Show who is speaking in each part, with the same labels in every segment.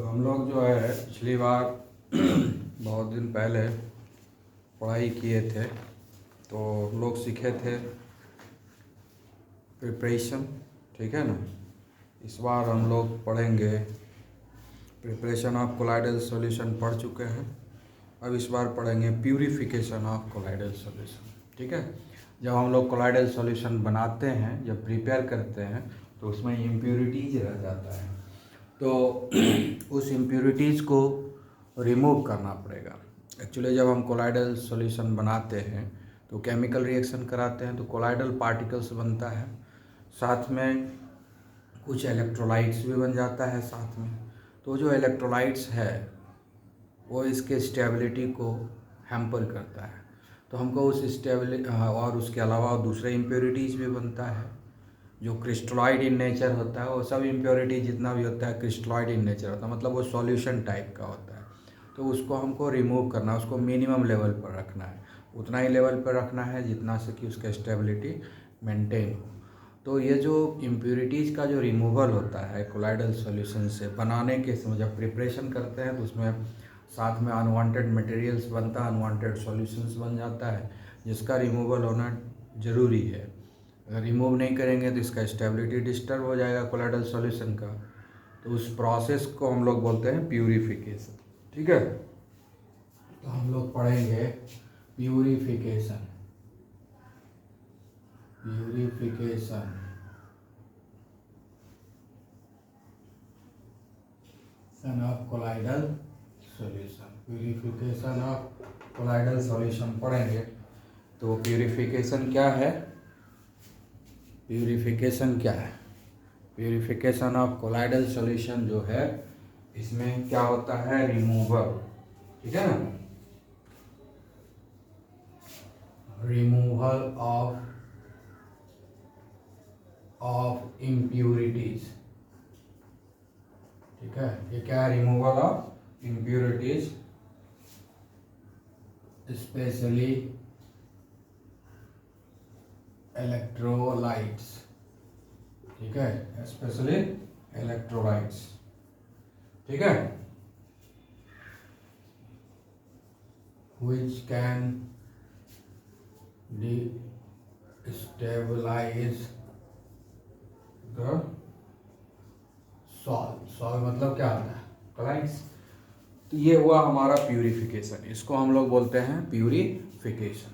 Speaker 1: हम लोग जो है पिछली बार बहुत दिन पहले पढ़ाई किए थे, तो हम लोग सीखे थे प्रिपरेशन, ठीक है ना। इस बार हम लोग पढ़ेंगे प्रिपरेशन ऑफ कोलाइडल सॉल्यूशन, पढ़ चुके हैं। अब इस बार पढ़ेंगे प्यूरिफिकेशन ऑफ कोलाइडल सॉल्यूशन, ठीक है। जब हम लोग कोलाइडल सॉल्यूशन बनाते हैं, जब प्रिपेयर करते हैं, तो उसमें इम्प्योरिटीज रह जाता है, तो उस इम्प्योरिटीज़ को रिमूव करना पड़ेगा। एक्चुअली जब हम कोलाइडल सॉल्यूशन बनाते हैं तो केमिकल रिएक्शन कराते हैं, तो कोलाइडल पार्टिकल्स बनता है, साथ में कुछ इलेक्ट्रोलाइट्स भी बन जाता है साथ में। तो जो इलेक्ट्रोलाइट्स है वो इसके स्टेबिलिटी को हैम्पर करता है, तो हमको उस स्टेबिलिटी और उसके अलावा दूसरे इम्प्योरिटीज़ भी बनता है जो क्रिस्टलॉइड इन नेचर होता है। वो सब इम्प्योरिटी जितना भी होता है क्रिस्टलॉइड इन नेचर होता है, मतलब वो सॉल्यूशन टाइप का होता है। तो उसको हमको रिमूव करना है, उसको मिनिमम लेवल पर रखना है, उतना ही लेवल पर रखना है जितना से कि उसका स्टेबिलिटी मेंटेन हो। तो ये जो इम्प्योरिटीज़ का जो रिमूवल होता है कोलाइडल सॉल्यूशन से बनाने के समय, जब प्रिपरेशन करते हैं तो उसमें साथ में अनवांटेड मटेरियल्स बनता है, अनवांटेड सॉल्यूशंस बन जाता है, जिसका रिमूवल होना ज़रूरी है। अगर रिमूव नहीं करेंगे तो इसका स्टेबिलिटी डिस्टर्ब हो जाएगा कोलाइडल सॉल्यूशन का। तो उस प्रोसेस को हम लोग बोलते हैं प्यूरिफिकेशन, ठीक है। तो हम लोग पढ़ेंगे purification of colloidal solution. Purification of colloidal solution पढ़ेंगे। तो प्यूरिफिकेशन क्या है? प्यूरिफिकेशन क्या है? प्यूरिफिकेशन ऑफ कोलाइडल सॉल्यूशन जो है, इसमें क्या होता है? रिमूवल, ठीक है ना। रिमूवल ऑफ इम्प्यूरिटीज, ठीक है। ये क्या है? Removal of impurities, specially electrolytes, ठीक है, स्पेशली इलेक्ट्रोलाइट्स, ठीक है, which can destabilize the solve मतलब क्या होता है? कोलाइड्स। तो ये हुआ हमारा प्यूरिफिकेशन, इसको हम लोग बोलते हैं प्यूरिफिकेशन,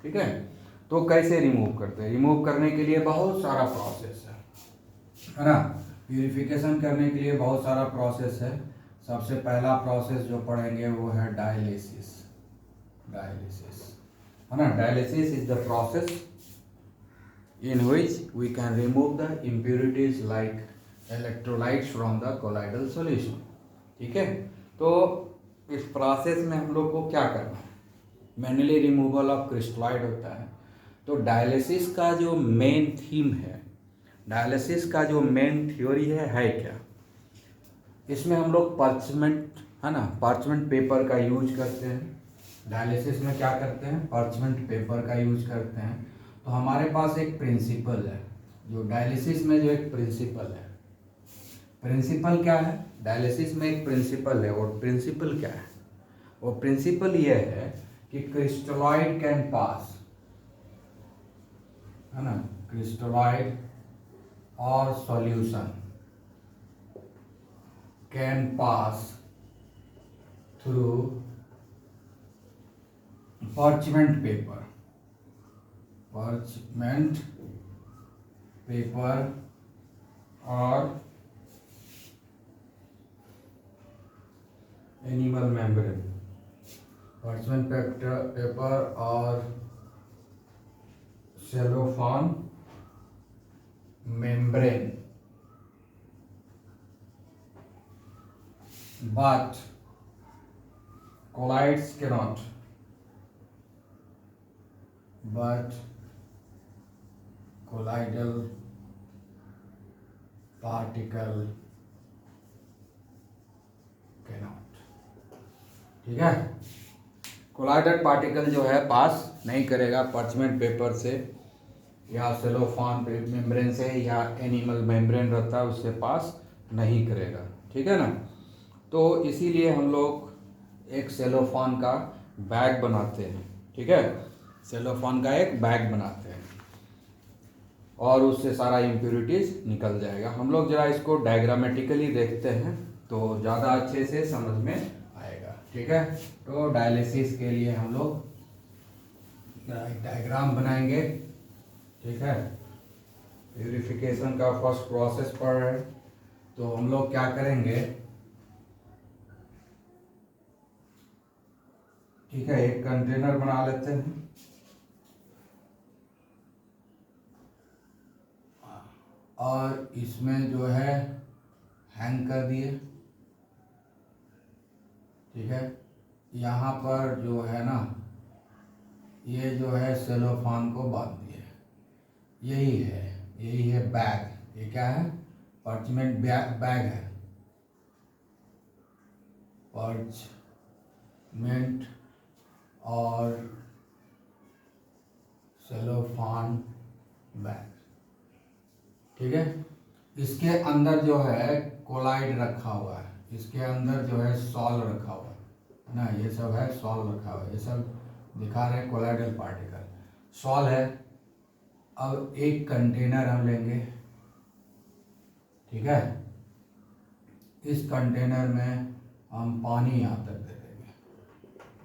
Speaker 1: ठीक है। तो कैसे रिमूव करते हैं? रिमूव करने के लिए बहुत सारा प्रोसेस है ना। प्यूरिफिकेशन करने के लिए बहुत सारा प्रोसेस है। सबसे पहला प्रोसेस जो पढ़ेंगे वो है डायलिसिस, है ना। Dialysis is the process in which we can remove the impurities like electrolytes from the colloidal solution, ठीक है। तो इस प्रोसेस में हम लोग को क्या करना है? मैनुअली रिमूवल ऑफ क्रिस्टलॉइड होता है। तो डायलिसिस का जो मेन थीम है, डायलिसिस का जो मेन थ्योरी है क्या? इसमें हम लोग पार्चमेंट, है ना, पार्चमेंट पेपर का यूज करते हैं। डायलिसिस में क्या करते हैं? पार्चमेंट पेपर का यूज करते हैं। तो हमारे पास एक प्रिंसिपल है, जो डायलिसिस में जो एक प्रिंसिपल है। प्रिंसिपल क्या है? डायलिसिस में एक प्रिंसिपल है, और प्रिंसिपल क्या है? वो प्रिंसिपल ये है कि क्रिस्टलॉइड कैन पास, है ना, क्रिस्टलॉइड और solution can pass through parchment paper or animal membrane, parchment paper or cellophane membrane, but colloids cannot, but colloidal particle cannot, ठीक है। कोलाइडल पार्टिकल जो है पास नहीं करेगा पार्चमेंट पेपर से या सेलोफान मेम्ब्रेन से, या एनिमल मेम्ब्रेन रहता है उससे पास नहीं करेगा, ठीक है ना। तो इसीलिए हम लोग एक सेलोफान का बैग बनाते हैं, ठीक है, सेलोफान का एक बैग बनाते हैं और उससे सारा इम्प्योरिटीज निकल जाएगा। हम लोग जरा इसको डायग्रामेटिकली देखते हैं तो ज़्यादा अच्छे से समझ में आएगा, ठीक है। तो डायलिसिस के लिए हम लोग डायग्राम बनाएंगे, ठीक है। प्यूरिफिकेशन का फर्स्ट प्रोसेस पढ़ रहे हैं तो हम लोग क्या करेंगे, ठीक है, एक कंटेनर बना लेते हैं और इसमें जो है हैंग कर दिए, ठीक है। यहाँ पर जो है ना, ये जो है सेलोफान को बांध दिए, यही है बैग। ये क्या है, पार्चमेंट बैग है, पार्चमेंट और सेलोफान बैग, ठीक है। इसके अंदर जो है कोलाइड रखा हुआ है, इसके अंदर जो है सॉल रखा हुआ है ना, ये सब है सॉल रखा हुआ है, ये सब दिखा रहे हैं कोलाइडल पार्टिकल, सॉल है। अब एक कंटेनर हम लेंगे, ठीक है। इस कंटेनर में हम पानी यहाँ तक दे देंगे,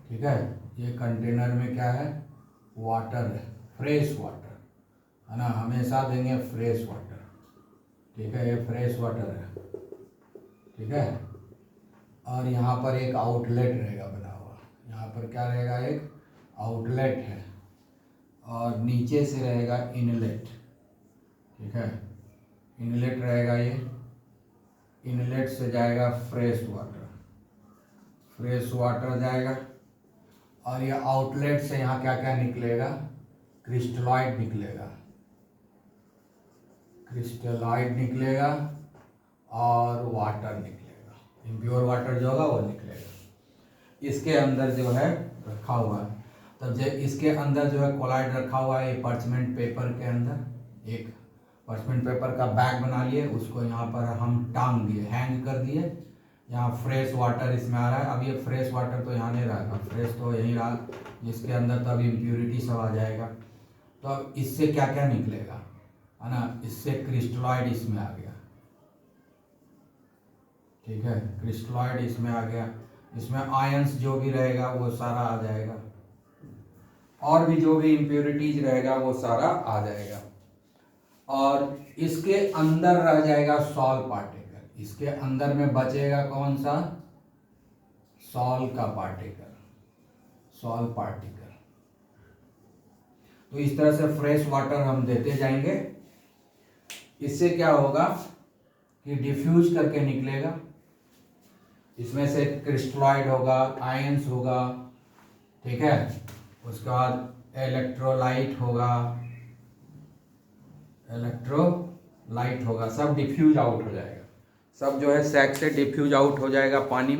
Speaker 1: ठीक है। ये कंटेनर में क्या है, वाटर है, फ्रेश वाटर है ना, हमेशा देंगे फ्रेश वाटर, ठीक है। ये फ्रेश वाटर है, ठीक है। और यहाँ पर एक आउटलेट रहेगा बना हुआ, यहाँ पर क्या रहेगा, एक आउटलेट है और नीचे से रहेगा इनलेट, ठीक है। इनलेट रहेगा, ये इनलेट से जाएगा फ्रेश वाटर जाएगा और ये आउटलेट से यहाँ क्या क्या निकलेगा, क्रिस्टलॉइड निकलेगा और वाटर निकलेगा, इम्प्योर वाटर जो होगा वो निकलेगा। इसके अंदर जो है रखा हुआ है, तब जब इसके अंदर जो है कोलाइड रखा हुआ है, ये पार्चमेंट पेपर के अंदर एक पार्चमेंट पेपर का बैग बना लिए, उसको यहाँ पर हम टांग दिए, हैंग कर दिए। यहाँ फ्रेश वाटर इसमें आ रहा है, अब ये फ्रेश वाटर तो यहाँ नहीं रहेगा, फ्रेश तो यहीं रहा, जिसके अंदर तब इम्प्योरिटी सब आ जाएगा। तो अब इससे क्या क्या निकलेगा, है ना, इससे क्रिस्टलॉइड इसमें आ गया, ठीक है, क्रिस्टलॉइड इसमें आ गया, इसमें आयंस जो भी रहेगा वो सारा आ जाएगा और भी जो भी इम्प्योरिटीज रहेगा वो सारा आ जाएगा। और इसके अंदर रह जाएगा सॉल पार्टिकल, इसके अंदर में बचेगा कौन सा, सॉल पार्टिकल। तो इस तरह से फ्रेश वाटर हम देते जाएंगे, इससे क्या होगा कि डिफ्यूज करके निकलेगा, इसमें से क्रिस्टलॉइड होगा, आयंस होगा, ठीक है। उसके बाद इलेक्ट्रोलाइट होगा, सब डिफ्यूज आउट हो जाएगा, सब जो है सैक से डिफ्यूज आउट हो जाएगा, पानी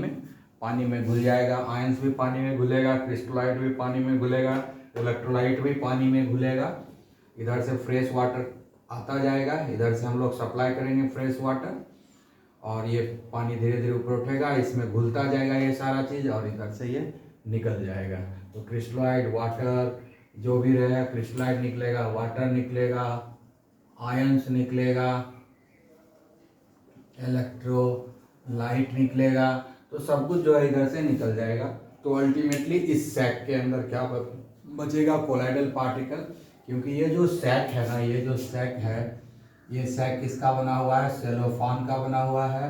Speaker 1: में घुल जाएगा, आयंस भी पानी में घुलेगा, क्रिस्टलॉइड भी पानी में घुलेगा, इलेक्ट्रोलाइट भी पानी में घुलेगा। इधर से फ्रेश वाटर आता जाएगा, इधर से हम लोग सप्लाई करेंगे फ्रेश वाटर और ये पानी धीरे धीरे ऊपर उठेगा, इसमें घुलता जाएगा ये सारा चीज़ और इधर से ये निकल जाएगा। तो क्रिस्टलॉइड, वाटर जो भी रहेगा, क्रिस्टलॉइड निकलेगा, वाटर निकलेगा, आयंस निकलेगा, इलेक्ट्रोलाइट निकलेगा, तो सब कुछ जो है इधर से निकल जाएगा। तो अल्टीमेटली इस सैक के अंदर क्या बचेगा, कोलाइडल पार्टिकल। क्योंकि ये जो सैक है ना, ये सैक किसका बना हुआ है, सेलोफान का बना हुआ है,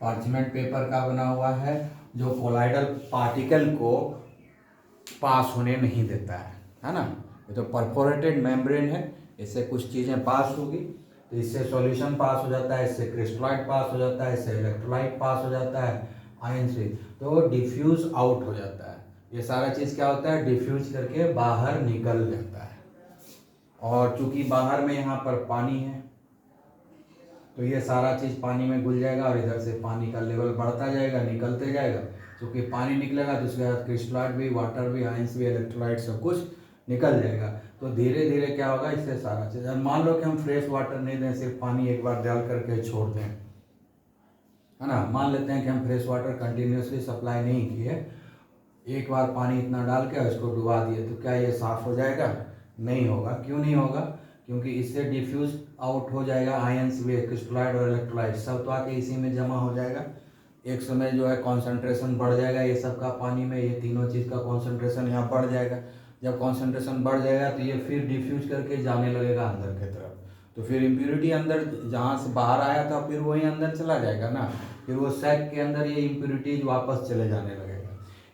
Speaker 1: पार्चमेंट पेपर का बना हुआ है, जो कोलाइडल पार्टिकल को पास होने नहीं देता है ना। ये तो परफोरेटेड मेम्ब्रेन है, इससे कुछ चीज़ें पास होगी, तो इससे सॉल्यूशन पास हो जाता है, इससे क्रिस्टलॉइड पास हो जाता है, इससे इलेक्ट्रोलाइट पास हो जाता है, आयन से, तो डिफ्यूज आउट हो जाता है। ये सारा चीज़ क्या होता है, डिफ्यूज करके बाहर निकल जाता है। और चूंकि बाहर में यहाँ पर पानी है तो ये सारा चीज़ पानी में घुल जाएगा और इधर से पानी का लेवल बढ़ता जाएगा, निकलते जाएगा। क्योंकि पानी निकलेगा तो उसके बाद क्रिस्टलॉइड भी, वाटर भी, आयंस भी, इलेक्ट्रोलाइट सब कुछ निकल जाएगा। तो धीरे धीरे क्या होगा, इससे सारा चीज़, मान लो कि हम फ्रेश वाटर नहीं दें, सिर्फ पानी एक बार डाल करके छोड़ दें, है ना। मान लेते हैं कि हम फ्रेश वाटर कंटिन्यूसली सप्लाई नहीं किए, एक बार पानी इतना डाल के उसको डुबा दिए, तो क्या ये साफ़ हो जाएगा? नहीं होगा। क्यों नहीं होगा? क्योंकि इससे डिफ्यूज आउट हो जाएगा आयंस भी, क्रिस्टलाइड और इलेक्ट्रोलाइट सब तो आके इसी में जमा हो जाएगा। एक समय जो है कॉन्सेंट्रेशन बढ़ जाएगा ये सब का पानी में, ये तीनों चीज़ का कॉन्सेंट्रेशन यहाँ बढ़ जाएगा। जब कॉन्सेंट्रेशन बढ़ जाएगा तो ये फिर डिफ्यूज करके जाने लगेगा अंदर की तरफ, तो फिर इम्प्योरिटी अंदर जहाँ से बाहर आया था फिर वही अंदर चला जाएगा ना, फिर वो सैक के अंदर ये इम्प्योरिटीज वापस चले जाने लगेगा।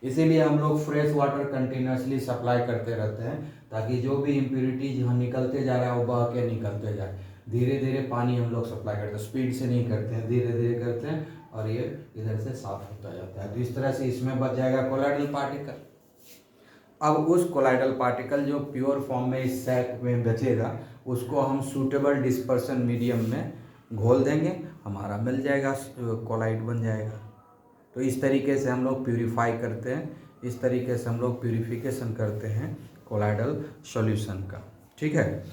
Speaker 1: इसीलिए हम लोग फ्रेश वाटर कंटिन्यूसली सप्लाई करते रहते हैं, ताकि जो भी इम्प्योरिटीज यहाँ निकलते जा रहा है वो बह के निकलते जाए। धीरे धीरे पानी हम लोग सप्लाई करते हैं, स्पीड से नहीं करते हैं, धीरे धीरे करते हैं, और ये इधर से साफ होता जाता है। तो इस तरह से इसमें बच जाएगा कोलाइडल पार्टिकल। अब उस कोलाइडल पार्टिकल जो प्योर फॉर्म में इस सैक में बचेगा, उसको हम सूटेबल डिस्पर्सन मीडियम में घोल देंगे, हमारा मिल जाएगा, कोलाइड बन जाएगा। तो इस तरीके से हम लोग प्यूरीफाई करते हैं, इस तरीके से हम लोग प्यूरिफिकेशन करते हैं कोलाइडल सॉल्यूशन का। ठीक है।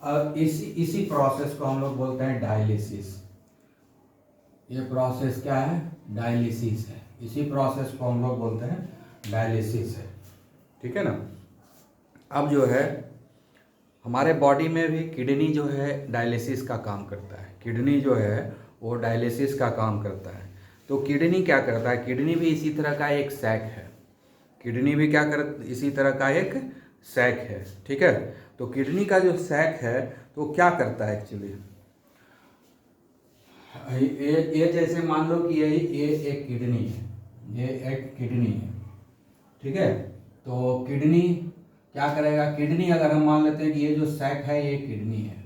Speaker 1: अब इसी प्रोसेस को हम लोग बोलते हैं डायलिसिस। ये प्रोसेस क्या है? डायलिसिस है। इसी प्रोसेस को हम लोग बोलते हैं डायलिसिस है। ठीक है ना। अब जो है हमारे बॉडी में भी किडनी जो है डायलिसिस का काम करता है, किडनी जो है वो डायलिसिस का काम करता है। तो किडनी क्या करता है? किडनी भी इसी तरह का एक सैक है, किडनी भी क्या इसी तरह का एक सैक है। ठीक है। तो किडनी का जो सैक है तो क्या करता है एक्चुअली, ये जैसे मान लो कि ये एक किडनी है, ये एक किडनी है। ठीक है। तो किडनी क्या करेगा? किडनी अगर हम मान लेते हैं कि ये जो सैक है ये किडनी है,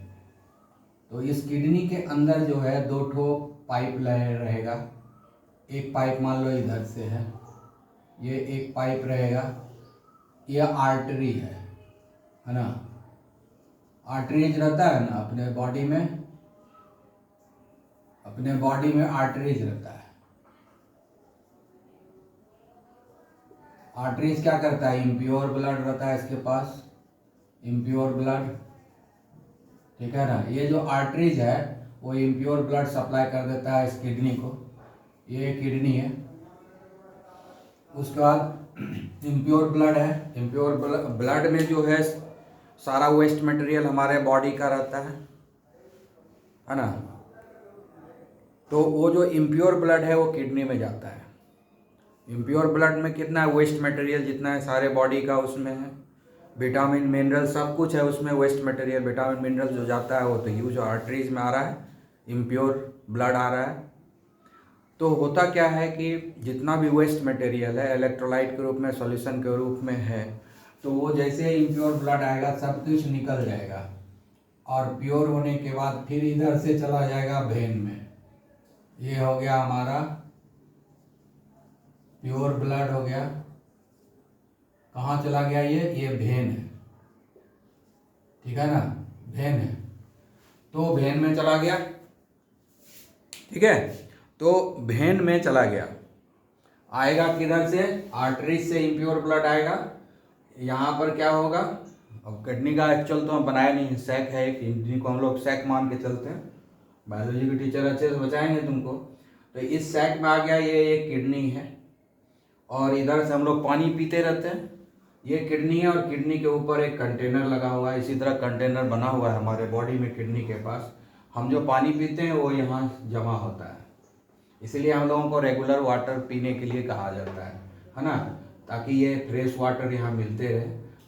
Speaker 1: तो इस किडनी के अंदर जो है दो ठो पाइप रहेगा। एक पाइप मान लो इधर से है, ये एक पाइप रहेगा, ये आर्टरी है ना। आर्टरीज रहता है ना अपने बॉडी में, अपने बॉडी में आर्टरीज रहता है। आर्टरीज क्या करता है? इम्प्योर ब्लड रहता है इसके पास, इम्प्योर ब्लड। ठीक है ना। ये जो आर्टरीज है वो इम्प्योर ब्लड सप्लाई कर देता है इस किडनी को, ये किडनी है। उसके बाद इम्प्योर ब्लड है, इम्प्योर ब्लड में जो है सारा वेस्ट मटेरियल हमारे बॉडी का रहता है ना। तो वो जो इम्प्योर ब्लड है वो किडनी में जाता है। इम्प्योर ब्लड में कितना वेस्ट मटेरियल जितना है सारे बॉडी का उसमें है, विटामिन मिनरल सब कुछ है उसमें, वेस्ट मटेरियल विटामिन मिनरल जो जाता है वो तो यूज आर्टरीज में आ रहा है, इम्प्योर ब्लड आ रहा है। तो होता क्या है कि जितना भी वेस्ट मटेरियल है इलेक्ट्रोलाइट के रूप में, सॉल्यूशन के रूप में है, तो वो जैसे इम्प्योर ब्लड आएगा सब कुछ निकल जाएगा, और प्योर होने के बाद फिर इधर से चला जाएगा वेन में। ये हो गया हमारा प्योर ब्लड हो गया। कहाँ चला गया? ये वेन है। ठीक है ना, वेन है, तो वेन में चला गया। ठीक है। तो वेन में चला गया, आएगा किधर से? आर्टरीज से इम्प्योर ब्लड आएगा। यहाँ पर क्या होगा? अब किडनी का एक्चुअल तो हम बनाया नहीं है, सैक है, किडनी को हम लोग सैक मान के चलते हैं, बायोलॉजी के टीचर अच्छे से बचाएंगे तुमको। तो इस सैक में आ गया, ये एक किडनी है, और इधर से हम लोग पानी पीते रहते हैं, ये किडनी है, और किडनी के ऊपर एक कंटेनर लगा हुआ है। इसी तरह कंटेनर बना हुआ है हमारे बॉडी में किडनी के पास, हम जो पानी पीते हैं वो यहाँ जमा होता है। इसीलिए हम लोगों को रेगुलर वाटर पीने के लिए कहा जाता है ना, ताकि ये फ्रेश वाटर यहाँ मिलते रहे।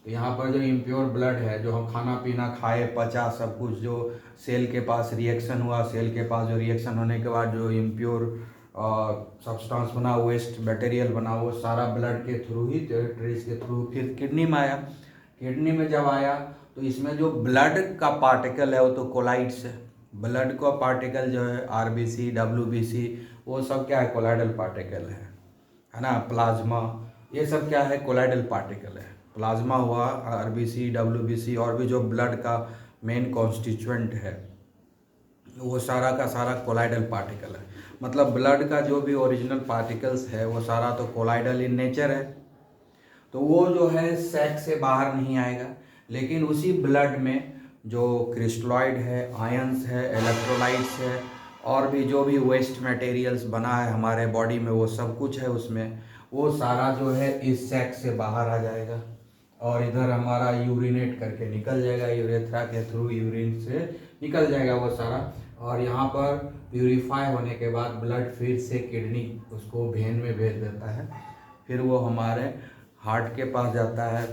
Speaker 1: तो यहाँ पर जो इम्प्योर ब्लड है, जो हम खाना पीना खाए, पचा सब कुछ, जो सेल के पास रिएक्शन हुआ, सेल के पास जो रिएक्शन होने के बाद जो इम्प्योर सब्सटेंस बना, वेस्ट मटेरियल बना, वो सारा ब्लड के थ्रू ही, टेरिटरीज के थ्रू फिर किडनी में आया। किडनी में जब आया तो इसमें जो ब्लड का पार्टिकल है वो तो कोलाइड्स है, ब्लड का पार्टिकल जो है आरबीसी, डब्ल्यूबीसी, वो सब क्या है? कोलाइडल पार्टिकल है ना। प्लाज्मा, ये सब क्या है? कोलाइडल पार्टिकल है। प्लाज्मा हुआ, आरबीसी, डब्ल्यूबीसी, और भी जो ब्लड का मेन कॉन्स्टिट्यूएंट है वो सारा का सारा कोलाइडल पार्टिकल है। मतलब ब्लड का जो भी ओरिजिनल पार्टिकल्स है वो सारा तो कोलाइडल इन नेचर है। तो वो जो है सैक से बाहर नहीं आएगा, लेकिन उसी ब्लड में जो क्रिस्टलॉइड है, आयंस है, इलेक्ट्रोलाइट्स है, और भी जो भी वेस्ट मटेरियल्स बना है हमारे बॉडी में वो सब कुछ है उसमें, वो सारा जो है इस सैक से बाहर आ जाएगा और इधर हमारा यूरिनेट करके निकल जाएगा, यूरेथ्रा के थ्रू यूरिन से निकल जाएगा वो सारा। और यहाँ पर प्यूरिफाई होने के बाद ब्लड फिर से किडनी उसको वेन में भेज देता है, फिर वो हमारे हार्ट के पास जाता है,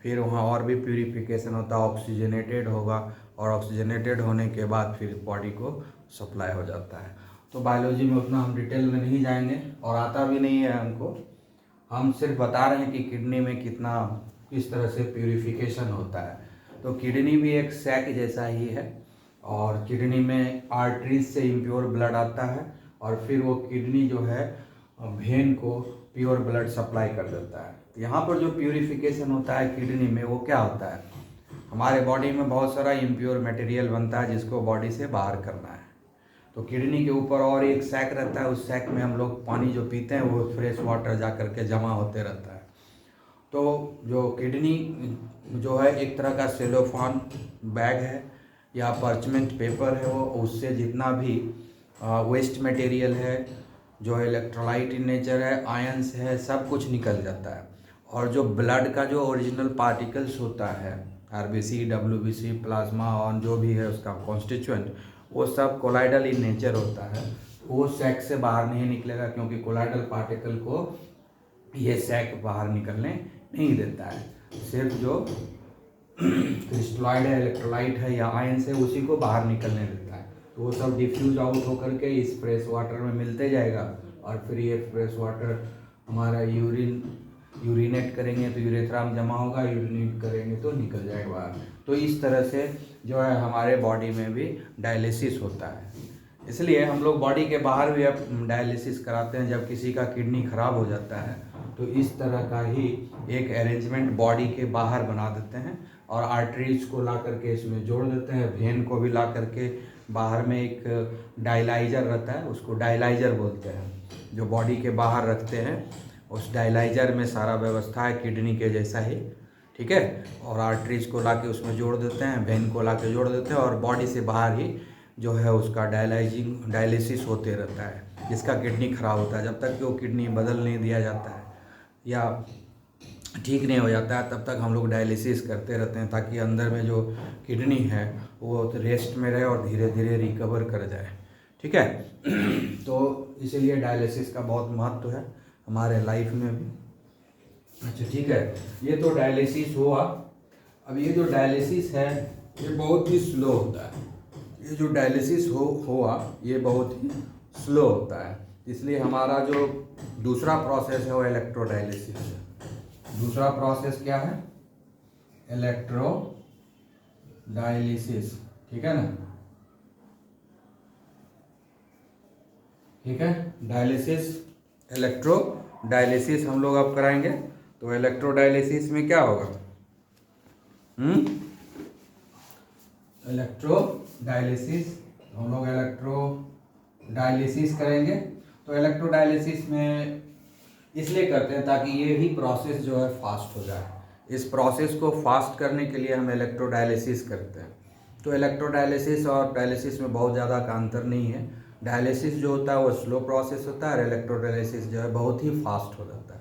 Speaker 1: फिर वहाँ और भी प्यूरिफिकेशन होता है, ऑक्सीजनेटेड होगा और ऑक्सीजनेटेड होने के बाद फिर बॉडी को सप्लाई हो जाता है। तो बायोलॉजी में उतना हम डिटेल में नहीं जाएंगे और आता भी नहीं है हमको, हम सिर्फ बता रहे हैं कि किडनी में किस तरह से प्यूरिफिकेशन होता है। तो किडनी भी एक सैक जैसा ही है और किडनी में आर्टरीज से इम्प्योर ब्लड आता है और फिर वो किडनी जो है वेन को प्योर ब्लड सप्लाई कर देता है। तो यहाँ पर जो प्यूरिफिकेशन होता है किडनी में वो क्या होता है, हमारे बॉडी में बहुत सारा इम्प्योर मटेरियल बनता है जिसको बॉडी से बाहर करना है। तो किडनी के ऊपर और एक सैक रहता है, उस सैक में हम लोग पानी जो पीते हैं वो फ्रेश वाटर जा कर के जमा होते रहता है। तो जो किडनी जो है एक तरह का सेलोफान बैग है या पर्चमेंट पेपर है, वो उससे जितना भी वेस्ट मटेरियल है जो इलेक्ट्रोलाइट इन नेचर है, आयंस है, सब कुछ निकल जाता है। और जो ब्लड का जो ओरिजिनल पार्टिकल्स होता है, आरबीसी, डब्ल्यूबीसी, प्लाज्मा और जो भी है उसका कॉन्स्टिट्यूएंट, वो सब कोलाइडल इन नेचर होता है। वो सैक से बाहर नहीं निकलेगा क्योंकि कोलाइडल पार्टिकल को ये सैक बाहर निकलने नहीं देता है। सिर्फ जो क्रिस्टलॉइड है, इलेक्ट्रोलाइट है या आयंस है उसी को बाहर निकलने देता है। तो वो सब डिफ्यूज आउट होकर के इस फ्रेश वाटर में मिलते जाएगा और फिर ये फ्रेश वाटर हमारा यूरिनेट करेंगे तो यूरेथ्रा में जमा होगा, यूरिनेट करेंगे तो निकल जाएगा बाहर। तो इस तरह से जो है हमारे बॉडी में भी डायलिसिस होता है। इसलिए हम लोग बॉडी के बाहर भी अब डायलिसिस कराते हैं। जब किसी का किडनी खराब हो जाता है तो इस तरह का ही एक अरेंजमेंट बॉडी के बाहर बना देते हैं और आर्टरीज को ला करके इसमें जोड़ देते हैं, वेन को भी ला करके बाहर में एक डायलाइजर रहता है, उसको डायलाइजर बोलते हैं, जो बॉडी के बाहर रखते हैं। उस डायलाइजर में सारा व्यवस्था है किडनी के जैसा ही, ठीक है। और आर्टरीज को ला के उसमें जोड़ देते हैं, वेन को ला के जोड़ देते हैं और बॉडी से बाहर ही जो है उसका डायलिसिस होते रहता है जिसका किडनी खराब होता है। जब तक कि वो किडनी बदल नहीं दिया जाता है या ठीक नहीं हो जाता है तब तक हम लोग डायलिसिस करते रहते हैं ताकि अंदर में जो किडनी है वो रेस्ट में रहे और धीरे धीरे रिकवर कर जाए, ठीक है। तो इसीलिए डायलिसिस का बहुत महत्व है हमारे लाइफ में भी। अच्छा ठीक है, ये तो डायलिसिस हुआ। अब ये जो डायलिसिस है ये बहुत ही स्लो होता है। ये जो डायलिसिस हुआ ये बहुत ही स्लो होता है, इसलिए हमारा जो दूसरा प्रोसेस है वो इलेक्ट्रोडायलिसिस है। दूसरा प्रोसेस क्या है? इलेक्ट्रोडायलिसिस, ठीक है ना। ठीक है, डायलिसिस, इलेक्ट्रोडायलिसिस हम लोग अब कराएंगे। तो इलेक्ट्रोडायलिसिस में क्या होगा? इलेक्ट्रोडायलिसिस, हम लोग इलेक्ट्रोडायलिसिस करेंगे। तो इलेक्ट्रोडायलिसिस में इसलिए करते हैं ताकि ये ही प्रोसेस जो है फास्ट हो जाए। इस प्रोसेस को फास्ट करने के लिए हम इलेक्ट्रोडायलिसिस करते हैं। तो इलेक्ट्रोडायलिसिस और डायलिसिस में बहुत ज़्यादा का अंतर नहीं है। डायलिसिस जो होता है वो स्लो प्रोसेस होता है और इलेक्ट्रोडायलिसिस जो है बहुत ही फास्ट हो जाता है।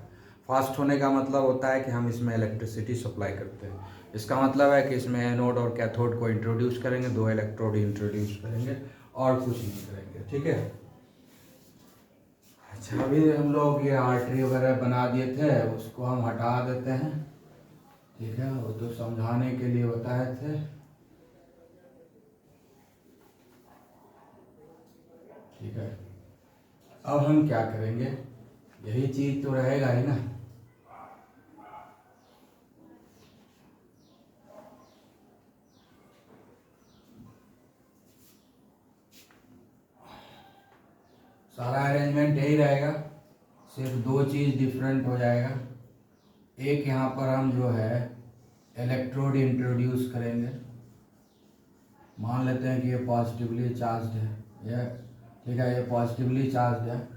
Speaker 1: फास्ट होने का मतलब होता है कि हम इसमें इलेक्ट्रिसिटी सप्लाई करते हैं। इसका मतलब है कि इसमें एनोड और कैथोड को इंट्रोड्यूस करेंगे, 2 इलेक्ट्रोड इंट्रोड्यूस करेंगे और कुछ नहीं करेंगे, ठीक है। अच्छा, अभी हम लोग ये आर्टरी वगैरह बना दिए थे, उसको हम हटा देते हैं, ठीक है। वो तो समझाने के लिए बताए थे, ठीक है। अब हम क्या करेंगे, यही चीज तो रहेगा ही ना। सारा अरेंजमेंट यही रहेगा, सिर्फ 2 चीज़ डिफरेंट हो जाएगा। एक यहाँ पर हम जो है इलेक्ट्रोड इंट्रोड्यूस करेंगे। मान लेते हैं कि ये पॉजिटिवली चार्ज्ड है, ये ठीक है, ये पॉजिटिवली चार्ज्ड है।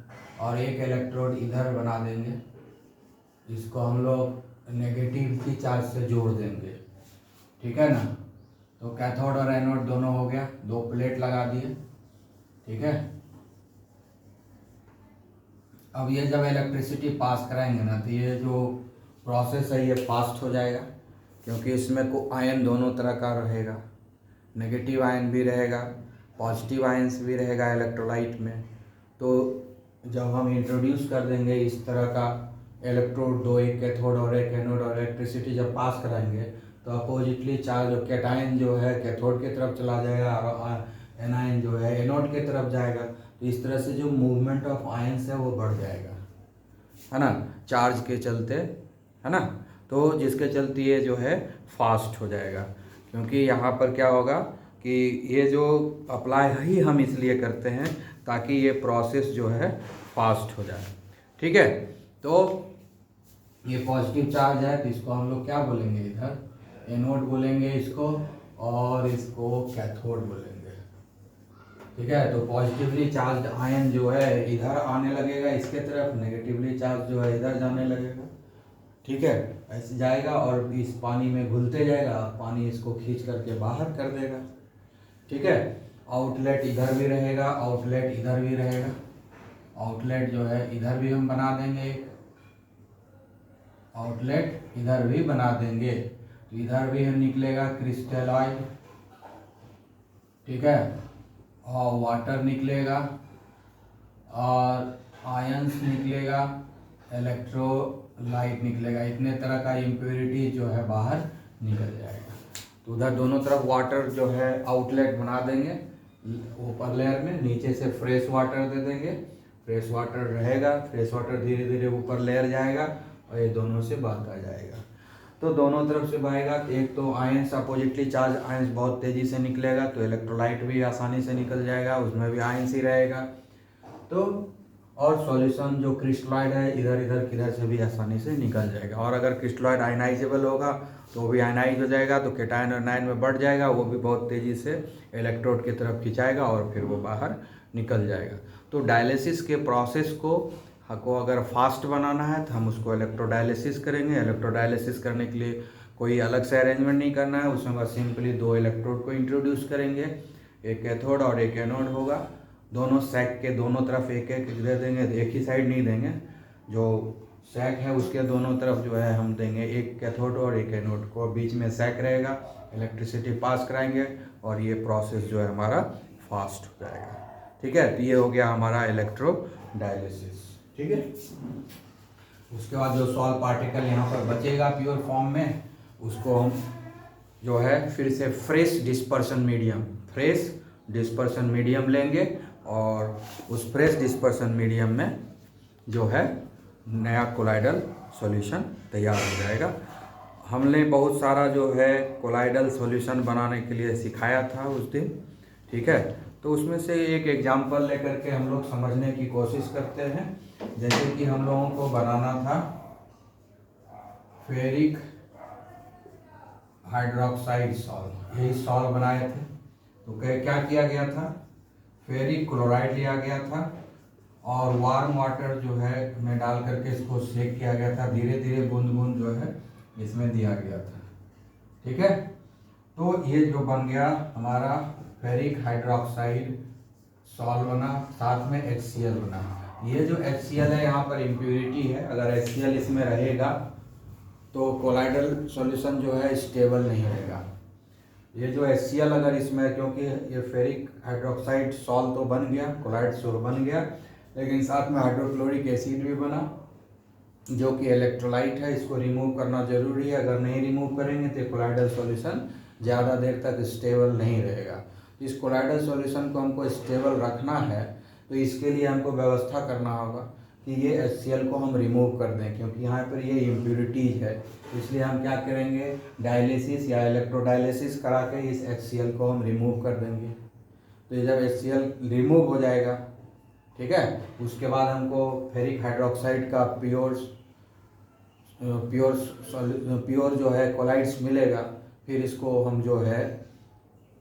Speaker 1: और एक इलेक्ट्रोड इधर बना देंगे, इसको हम लोग नेगेटिवली चार्ज से जोड़ देंगे, ठीक है ना। तो कैथोड और एनोड दोनों हो गया, 2 प्लेट लगा दिए। ठीक है। अब ये जब इलेक्ट्रिसिटी पास कराएंगे ना तो ये जो प्रोसेस है ये फास्ट हो जाएगा, क्योंकि इसमें को आयन दोनों तरह का रहेगा, नेगेटिव आयन भी रहेगा, पॉजिटिव आयन्स भी रहेगा इलेक्ट्रोलाइट में। तो जब हम इंट्रोड्यूस कर देंगे इस तरह का इलेक्ट्रोड, दो, एक कैथोड और एक एनोड, और इलेक्ट्रिसिटी जब पास कराएंगे तो अपोजिटली चार्ज कैटायन जो है कैथोड की तरफ चला जाएगा और एनायन जो है एनोड की तरफ जाएगा। तो इस तरह से जो मूवमेंट ऑफ आयन्स है वो बढ़ जाएगा, है ना, चार्ज के चलते, है ना। तो जिसके चलते ये जो है फास्ट हो जाएगा, क्योंकि यहाँ पर क्या होगा कि ये जो अप्लाई ही हम इसलिए करते हैं ताकि ये प्रोसेस जो है फास्ट हो जाए, ठीक है। तो ये पॉजिटिव चार्ज है तो इसको हम लोग क्या बोलेंगे, इधर एनोड बोलेंगे इसको, और इसको कैथोड बोलेंगे, ठीक है। तो पॉजिटिवली चार्ज आयन जो है इधर आने लगेगा इसके तरफ, नेगेटिवली चार्ज जो है इधर जाने लगेगा, ठीक है। ऐसे जाएगा और इस पानी में घुलते जाएगा, पानी इसको खींच करके बाहर कर देगा, ठीक है। आउटलेट इधर भी रहेगा, आउटलेट इधर भी रहेगा, आउटलेट जो है इधर भी हम बना देंगे, आउटलेट इधर भी बना देंगे। तो इधर भी निकलेगा क्रिस्टलाइन, ठीक है, और वाटर निकलेगा और आयंस निकलेगा, इलेक्ट्रोलाइट निकलेगा। इतने तरह का इम्प्योरिटी जो है बाहर निकल जाएगा। तो उधर दोनों तरफ वाटर जो है आउटलेट बना देंगे ऊपर लेयर में, नीचे से फ्रेश वाटर दे देंगे, फ्रेश वाटर रहेगा, फ्रेश वाटर धीरे धीरे ऊपर लेयर जाएगा और ये दोनों से बहता जाएगा। तो दोनों तरफ से बहेगा, एक तो आयंस अपोजिटली चार्ज आयंस बहुत तेज़ी से निकलेगा, तो इलेक्ट्रोलाइट भी आसानी से निकल जाएगा, उसमें भी आयंस ही रहेगा। तो और सॉल्यूशन जो क्रिस्टलॉइड है इधर इधर किधर से भी आसानी से निकल जाएगा। और अगर क्रिस्टलॉइड आयनाइजेबल होगा तो वो भी आयनाइज हो जाएगा, तो कैटायन और एनायन में बढ़ जाएगा, वो भी बहुत तेज़ी से इलेक्ट्रोड की तरफ खिंचाएगा और फिर वो बाहर निकल जाएगा। तो डायलिसिस के प्रोसेस को अगर फास्ट बनाना है तो हम उसको इलेक्ट्रोडायलिसिस करेंगे। इलेक्ट्रोडायलिसिस करने के लिए कोई अलग से अरेंजमेंट नहीं करना है, उसमें बस सिंपली दो इलेक्ट्रोड को इंट्रोड्यूस करेंगे, एक कैथोड और एक एनोड होगा। दोनों सैक के दोनों तरफ एक एक दे देंगे, एक ही साइड नहीं देंगे, जो सैक है उसके दोनों तरफ जो है हम देंगे एक कैथोड और एक एनोड को, बीच में सैक रहेगा, इलेक्ट्रिसिटी पास कराएंगे और ये प्रोसेस जो है हमारा फास्ट हो जाएगा, ठीक है। तो ये हो गया हमारा इलेक्ट्रोडायलिसिस, ठीक है। उसके बाद जो सॉल्व पार्टिकल यहाँ पर बचेगा प्योर फॉर्म में, उसको हम जो है फिर से फ्रेश डिस्पर्सन मीडियम लेंगे और उस फ्रेश डिस्पर्सन मीडियम में जो है नया कोलाइडल सॉल्यूशन तैयार हो जाएगा। हमने बहुत सारा जो है कोलाइडल सॉल्यूशन बनाने के लिए सिखाया था उस दिन, ठीक है। तो उसमें से एक एग्जांपल लेकर के हम लोग समझने की कोशिश करते हैं। जैसे कि हम लोगों को बनाना था फेरिक हाइड्रोक्साइड सॉल्ट, यही सॉल्ट बनाए थे। तो क्या किया गया था, फेरिक क्लोराइड लिया गया था और वार्म वाटर जो है में डाल करके इसको शेक किया गया था, धीरे धीरे बूंद बूंद जो है इसमें दिया गया था, ठीक है। तो ये जो बन गया हमारा फेरिक हाइड्रोक्साइड सॉल्ट बना, साथ में HCl बना। ये जो HCl है यहाँ पर इम्प्योरिटी है, अगर HCl इसमें रहेगा तो कोलाइडल सॉल्यूशन जो है स्टेबल नहीं रहेगा। ये जो HCl अगर इसमें, क्योंकि ये फेरिक हाइड्रोक्साइड सॉल्ट तो बन गया, कोलाइड सोर बन गया, लेकिन साथ में हाइड्रोक्लोरिक एसिड भी बना जो कि इलेक्ट्रोलाइट है, इसको रिमूव करना जरूरी है। अगर नहीं रिमूव करेंगे तो कोलाइडल सॉल्यूशन ज़्यादा देर तक स्टेबल नहीं रहेगा। इस कोलाइडल सॉल्यूशन को हमको स्टेबल रखना है तो इसके लिए हमको व्यवस्था करना होगा कि ये HCl को हम रिमूव कर दें, क्योंकि यहाँ पर ये इम्प्योरिटीज है। इसलिए हम क्या करेंगे, डायलिसिस या इलेक्ट्रोडायलिसिस करा के इस HCl को हम रिमूव कर देंगे। तो ये जब HCl रिमूव हो जाएगा, ठीक है, उसके बाद हमको फेरिक हाइड्रोक्साइड का प्योर जो है कोलाइड्स मिलेगा। फिर इसको हम जो है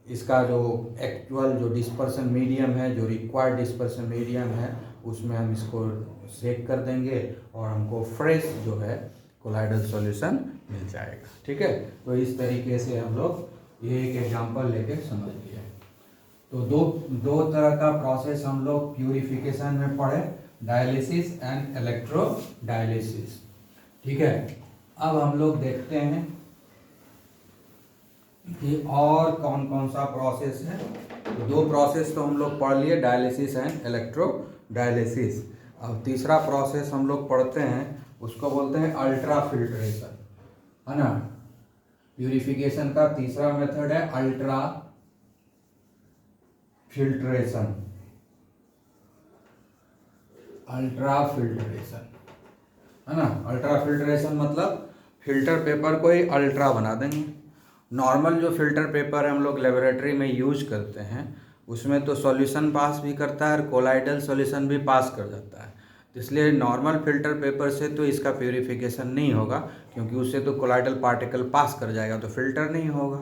Speaker 1: इसका जो एक्चुअल जो डिस्पर्सन मीडियम है, जो रिक्वायर्ड डिस्पर्सन मीडियम है, उसमें हम इसको शेक कर देंगे और हमको फ्रेश जो है कोलाइडल सॉल्यूशन मिल जाएगा, ठीक है। तो इस तरीके से हम लोग ये एक एग्जांपल लेके समझ लिए। तो दो तरह का प्रोसेस हम लोग प्यूरिफिकेशन में पढ़े, डायलिसिस एंड इलेक्ट्रो डायलिसिस। ठीक है, अब हम लोग देखते हैं कि और कौन कौन सा प्रोसेस है। तो दो प्रोसेस तो हम लोग पढ़ लिए, डायलिसिस एंड इलेक्ट्रो डायलिसिस। अब तीसरा प्रोसेस हम लोग पढ़ते हैं, उसको बोलते हैं अल्ट्रा फिल्ट्रेशन, है ना। प्यूरिफिकेशन का तीसरा मेथड है अल्ट्रा फिल्ट्रेशन। अल्ट्रा फिल्ट्रेशन, है ना। अल्ट्रा फिल्ट्रेशन मतलब फिल्टर पेपर को ही अल्ट्रा बना देंगे। नॉर्मल जो फिल्टर पेपर हम लोग लेबोरेटरी में यूज करते हैं उसमें तो सॉल्यूशन पास भी करता है और कोलाइडल सॉल्यूशन भी पास कर जाता है। तो इसलिए नॉर्मल फिल्टर पेपर से तो इसका प्यूरिफिकेशन नहीं होगा, क्योंकि उससे तो कोलाइडल पार्टिकल पास कर जाएगा, तो फिल्टर नहीं होगा।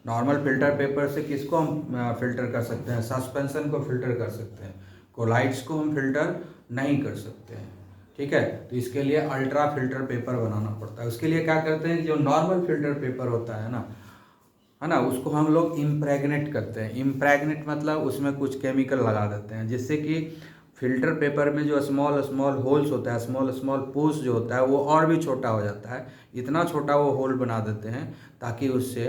Speaker 1: नॉर्मल फिल्टर पेपर से किसको हम फिल्टर कर सकते हैं? सस्पेंशन को फिल्टर कर सकते हैं, कोलाइड्स को हम फिल्टर नहीं कर सकते हैं। ठीक है, तो इसके लिए अल्ट्रा फिल्टर पेपर बनाना पड़ता है। उसके लिए क्या करते हैं, जो नॉर्मल फिल्टर पेपर होता है ना, उसको हम लोग इम्प्रेगनेट करते हैं। इम्प्रेगनेट मतलब उसमें कुछ केमिकल लगा देते हैं, जिससे कि फिल्टर पेपर में जो स्मॉल स्मॉल होल्स होता है, स्मॉल स्मॉल पोर्स जो होता है, वो और भी छोटा हो जाता है। इतना छोटा वो होल बना देते हैं ताकि उससे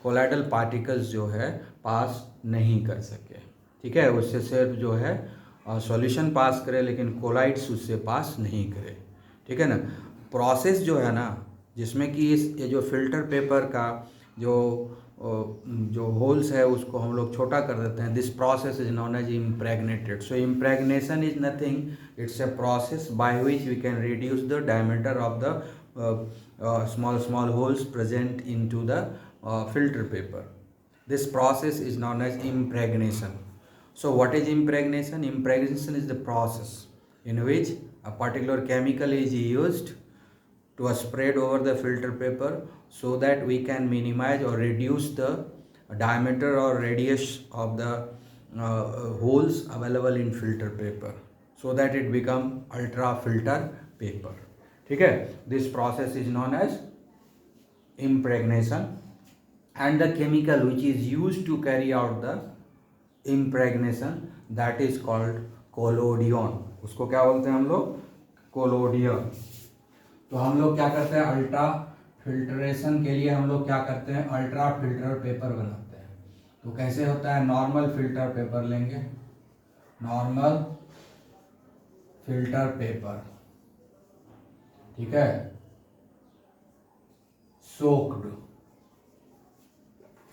Speaker 1: कोलाइडल पार्टिकल्स जो है पास नहीं कर सके। ठीक है, उससे सिर्फ जो है सॉल्यूशन पास करे, लेकिन कोलाइड्स उससे पास नहीं करे। ठीक है ना। प्रोसेस जो है ना, जिसमें कि ये जो फिल्टर पेपर का जो होल्स है उसको हम लोग छोटा कर देते हैं, this process is known as impregnated. So impregnation is nothing, it's a process by which we can reduce the diameter of the small holes present into the filter paper. This process is known as impregnation. So what is impregnation? Impregnation is the process in which a particular chemical is used to spread over the filter paper so that we can minimize or reduce the diameter or radius of the holes available in filter paper, so that it become ultra filter paper. ठीक है, this process is known as impregnation, and the chemical which is used to carry out the impregnation, that is called collodion. उसको क्या बोलते हैं हम लोग? Collodion. तो हम लोग क्या करते हैं, अल्ट्रा फिल्ट्रेशन के लिए हम लोग क्या करते हैं, अल्ट्रा फिल्टर पेपर बनाते हैं। तो कैसे होता है, नॉर्मल फिल्टर पेपर लेंगे, नॉर्मल फिल्टर पेपर, ठीक है, सोक्ड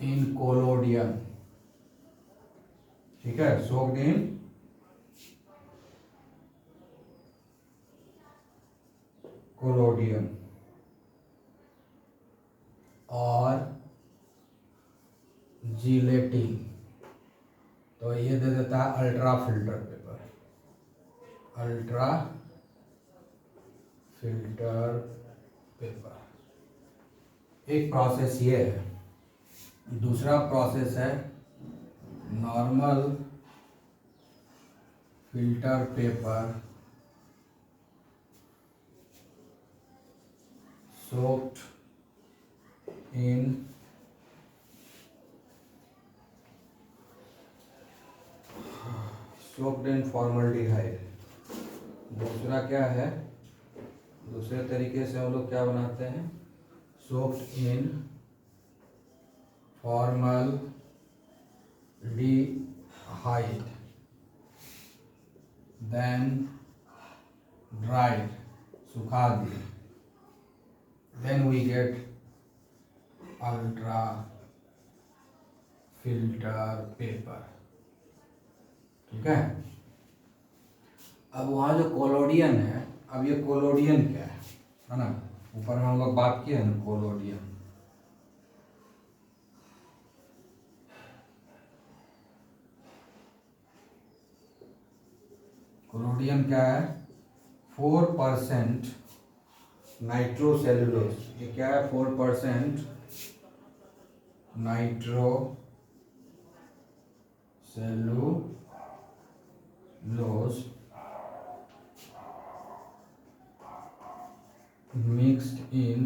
Speaker 1: इन कोलोडियन। ठीक है, सोक्ड इन कोलोडियन और जिलेटिन। तो ये दे देता है ultra filter paper, ultra filter paper. एक प्रोसेस ये है। दूसरा प्रोसेस है normal filter paper soaked in formaldehyde। दूसरा क्या है, दूसरे तरीके से हम लोग क्या बनाते हैं, soaked in formaldehyde, then dried, सुखा दिए, then we get ultra filter paper। ठीक है, अब वहाँ जो कोलोडियन है, अब ये कोलोडियन क्या है ना, ऊपर में हम लोग बात किए ना कोलोडियन। कोलोडियन क्या है, 4% नाइट्रोसेलुलोज। ये क्या है, 4% nitrocellulose mixed in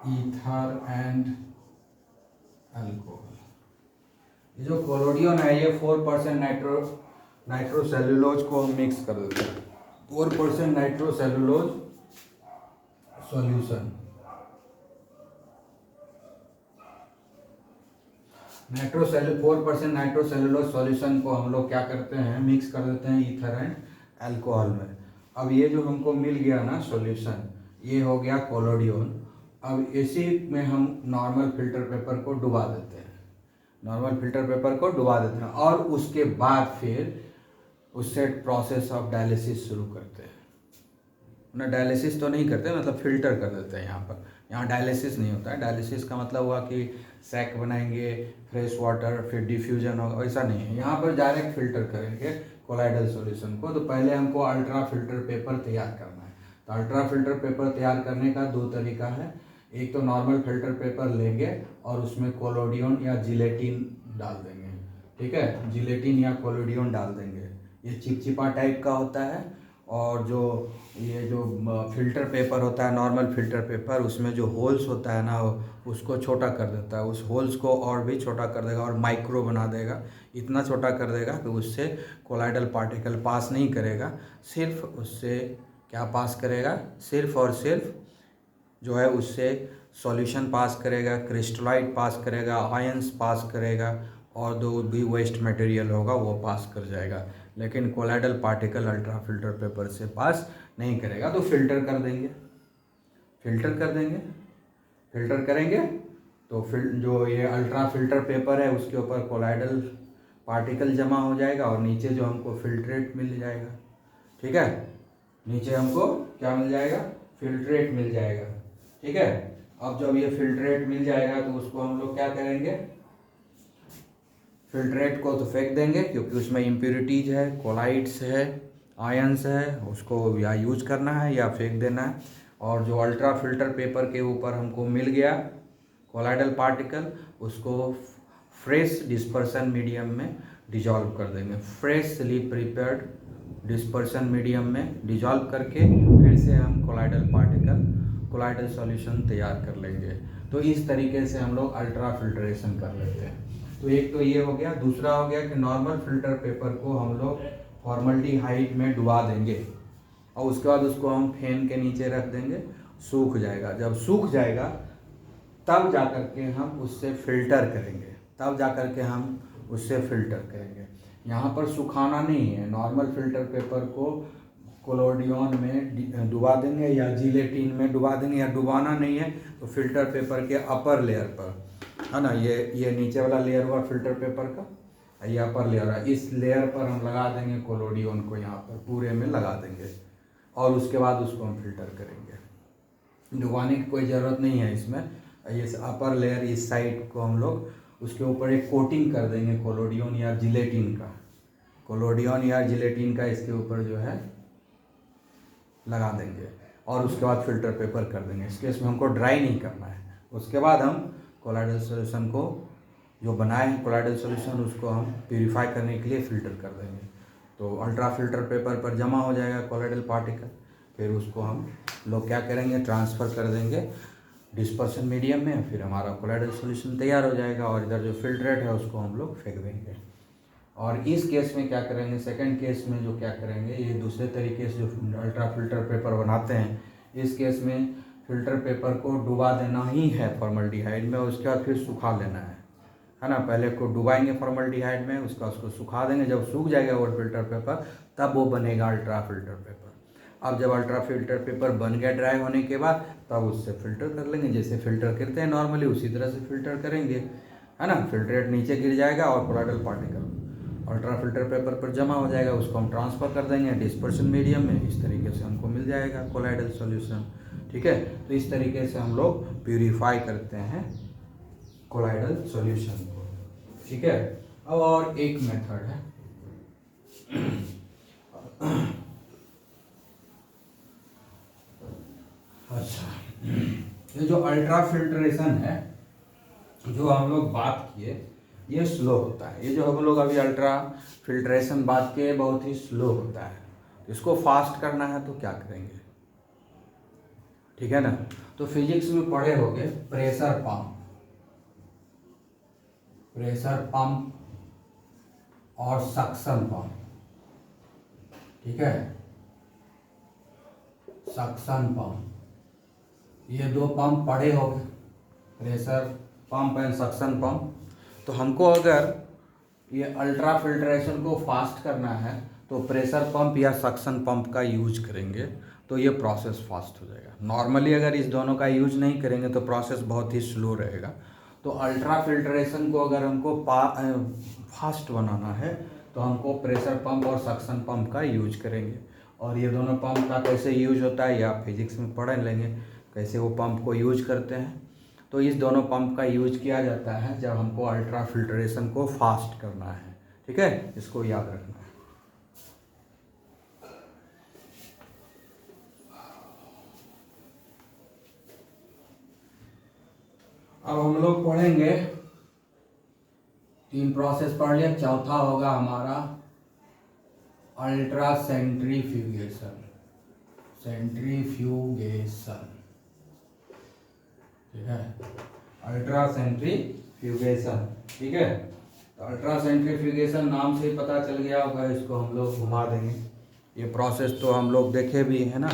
Speaker 1: ether and alcohol। ये जो कोलोडियन है ये 4% नाइट्रोसेल्यूलोज को हम मिक्स कर देते हैं। 4% नाइट्रोसेल्यूलोज सॉल्यूशन, 4% नाइट्रोसेल्यूलोज सॉल्यूशन को हम लोग क्या करते हैं, मिक्स कर देते हैं ईथर एंड अल्कोहल में। अब ये जो हमको मिल गया ना सॉल्यूशन, ये हो गया कोलोडियन। अब इसी में हम नॉर्मल फिल्टर पेपर को डुबा देते हैं, नॉर्मल फिल्टर पेपर को डुबा देते हैं और उसके बाद फिर उससे प्रोसेस ऑफ डायलिसिस शुरू करते हैं। ना डायलिसिस तो नहीं करते, मतलब फिल्टर कर देते हैं। यहाँ डायलिसिस नहीं होता है। डायलिसिस का मतलब हुआ कि सैक बनाएंगे, फ्रेश वाटर, फिर डिफ्यूजन होगा, ऐसा नहीं है। यहाँ पर डायरेक्ट फिल्टर करेंगे कोलाइडल सॉल्यूशन को। तो पहले हमको अल्ट्रा फिल्टर पेपर तैयार करना है। तो अल्ट्रा फिल्टर पेपर तैयार करने का दो तरीका है। एक तो नॉर्मल फिल्टर पेपर लेंगे और उसमें कोलोडियन या जिलेटिन डाल देंगे, ठीक है, जिलेटिन या कोलोडियन डाल देंगे। ये चिपचिपा टाइप का होता है। और जो ये जो फिल्टर पेपर होता है, नॉर्मल फिल्टर पेपर, उसमें जो होल्स होता है ना, उसको छोटा कर देता है। उस होल्स को और भी छोटा कर देगा और माइक्रो बना देगा। इतना छोटा कर देगा कि उससे कोलाइडल पार्टिकल पास नहीं करेगा। सिर्फ उससे क्या पास करेगा, सिर्फ और सिर्फ जो है उससे सॉल्यूशन पास करेगा, क्रिस्टलाइट पास करेगा, आयंस पास करेगा और जो भी वेस्ट मटेरियल होगा वो पास कर जाएगा। लेकिन colloidal particle ultra filter paper से पास नहीं करेगा। तो फिल्टर कर देंगे, फिल्टर कर देंगे, फिल्टर करेंगे तो फिर जो ये अल्ट्रा फिल्टर पेपर है उसके ऊपर कोलाइडल पार्टिकल जमा हो जाएगा और नीचे जो हमको फिल्ट्रेट मिल जाएगा, ठीक है, नीचे हमको क्या मिल जाएगा, फिल्ट्रेट मिल जाएगा, ठीक है। अब जब ये फिल्ट्रेट मिल जाएगा तो उसको हम लोग क्या करेंगे, फिल्ट्रेट को तो फेंक देंगे क्योंकि उसमें इम्प्योरिटीज है, कोलाइड्स है, आयंस है, उसको या यूज करना है या फेंक देना है। और जो अल्ट्रा फिल्टर पेपर के ऊपर हमको मिल गया कोलाइडल पार्टिकल, उसको फ्रेश डिस्पर्सन मीडियम में डिजॉल्व कर देंगे। फ्रेशली प्रिपेयर्ड डिस्पर्सन मीडियम में डिजॉल्व करके फिर से हम कोलाइडल पार्टिकल, कोलाइडल सॉल्यूशन तैयार कर लेंगे। तो इस तरीके से हम लोग अल्ट्रा फिल्ट्रेशन कर लेते हैं। तो एक तो ये हो गया। दूसरा हो गया कि नॉर्मल फिल्टर पेपर को हम लोग फॉर्मल्डिहाइड में डुबा देंगे और उसके बाद उसको हम फैन के नीचे रख देंगे, सूख जाएगा। जब सूख जाएगा तब जा कर के हम उससे फ़िल्टर करेंगे, तब जा कर के हम उससे फ़िल्टर करेंगे। यहाँ पर सुखाना नहीं है। नॉर्मल फिल्टर पेपर को कोलोडियन में डुबा देंगे या जिलेटिन में डुबा देंगे, या डुबाना नहीं है तो फिल्टर पेपर के अपर लेयर पर, है ना, ये नीचे वाला लेयर हुआ फिल्टर पेपर का, ये अपर लेयर है, इस लेयर पर हम लगा देंगे कोलोडियन को, यहाँ पर पूरे में लगा देंगे और उसके बाद उसको हम फिल्टर करेंगे। डुबाने की कोई ज़रूरत नहीं है इसमें। ये अपर लेयर इस साइड को हम लोग उसके ऊपर एक कोटिंग कर देंगे कोलोडियन या जिलेटिन का, कोलोडियन या जिलेटिन का इसके ऊपर जो है लगा देंगे और उसके बाद फिल्टर पेपर कर देंगे। इस केस में हमको ड्राई नहीं करना है। उसके बाद हम कोलाइडल सॉल्यूशन को जो बनाए हैं कोलाइडल सॉल्यूशन, उसको हम प्यूरिफाई करने के लिए फ़िल्टर कर देंगे। तो अल्ट्रा फिल्टर पेपर पर जमा हो जाएगा कोलाइडल पार्टिकल। फिर उसको हम लोग क्या करेंगे, ट्रांसफ़र कर देंगे डिस्पर्सन मीडियम में। फिर हमारा कोलाइडल सॉल्यूशन तैयार हो जाएगा और इधर जो फिल्ट्रेट है उसको हम लोग फेंक देंगे। और इस केस में क्या करेंगे, सेकंड केस में जो क्या करेंगे, ये दूसरे तरीके से जो अल्ट्रा फिल्टर पेपर बनाते हैं, इस केस में फिल्टर पेपर को डुबा देना ही है फॉर्मल्डिहाइड में, उसके बाद फिर सुखा लेना है ना। पहले को डुबाएंगे फॉर्मल्डिहाइड में, उसको सुखा देंगे। जब सूख जाएगा वो फिल्टर पेपर तब वो बनेगा अल्ट्रा फिल्टर पेपर। अब जब अल्ट्रा फिल्टर पेपर बन गया ड्राई होने के बाद, तब उससे फ़िल्टर कर लेंगे। जैसे फ़िल्टर करते हैं नॉर्मली उसी तरह से फ़िल्टर करेंगे, है ना। फिल्ट्रेट नीचे गिर जाएगा और colloidal particle ultra filter paper पर जमा हो जाएगा, उसको हम ट्रांसफ़र कर देंगे डिस्पर्शन मीडियम में। इस तरीके से हमको मिल जाएगा कोलाइडल सॉल्यूशन, ठीक है। तो इस तरीके से हम लोग प्यूरिफाई करते हैं कोलाइडल सॉल्यूशन को, ठीक है। अब और एक मेथड है, अच्छा, ये जो अल्ट्रा फिल्ट्रेशन है जो हम लोग बात किए, ये स्लो होता है। ये जो हम लोग अभी अल्ट्रा फिल्ट्रेशन बात किए बहुत ही स्लो होता है। इसको फास्ट करना है तो क्या करेंगे, ठीक है ना। तो फिजिक्स में पढ़े होंगे प्रेशर पंप, प्रेशर पंप और सक्शन पंप, ठीक है, सक्शन पंप, ये दो पंप पढ़े हो, pressure pump and suction pump. तो हमको अगर ये अल्ट्रा फिल्ट्रेशन को फास्ट करना है तो प्रेशर पंप या सक्शन पंप का यूज करेंगे तो ये प्रोसेस फास्ट हो जाएगा। नॉर्मली अगर इस दोनों का यूज नहीं करेंगे तो प्रोसेस बहुत ही स्लो रहेगा। तो अल्ट्रा फिल्ट्रेशन को अगर हमको फास्ट बनाना है तो हमको प्रेशर पंप और सक्शन पंप का यूज करेंगे। और ये दोनों पंप का कैसे यूज होता है या फिजिक्स में पढ़ लेंगे कैसे वो पंप को यूज करते हैं। तो इस दोनों पंप का यूज किया जाता है जब हमको अल्ट्रा फिल्ट्रेशन को फास्ट करना है, ठीक है, इसको याद रखना है। अब हम लोग पढ़ेंगे, 3 प्रोसेस पढ़ लिया, चौथा होगा हमारा अल्ट्रा सेंट्रीफ्यूगेशन, सेंट्रीफ्यूगेशन, ठीक है, अल्ट्रा सेंट्रीफ्यूगेशन, ठीक है। तो अल्ट्रा सेंट्रीफ्यूगेशन नाम से ही पता चल गया होगा, इसको हम लोग घुमा देंगे। ये प्रोसेस तो हम लोग देखे भी है ना,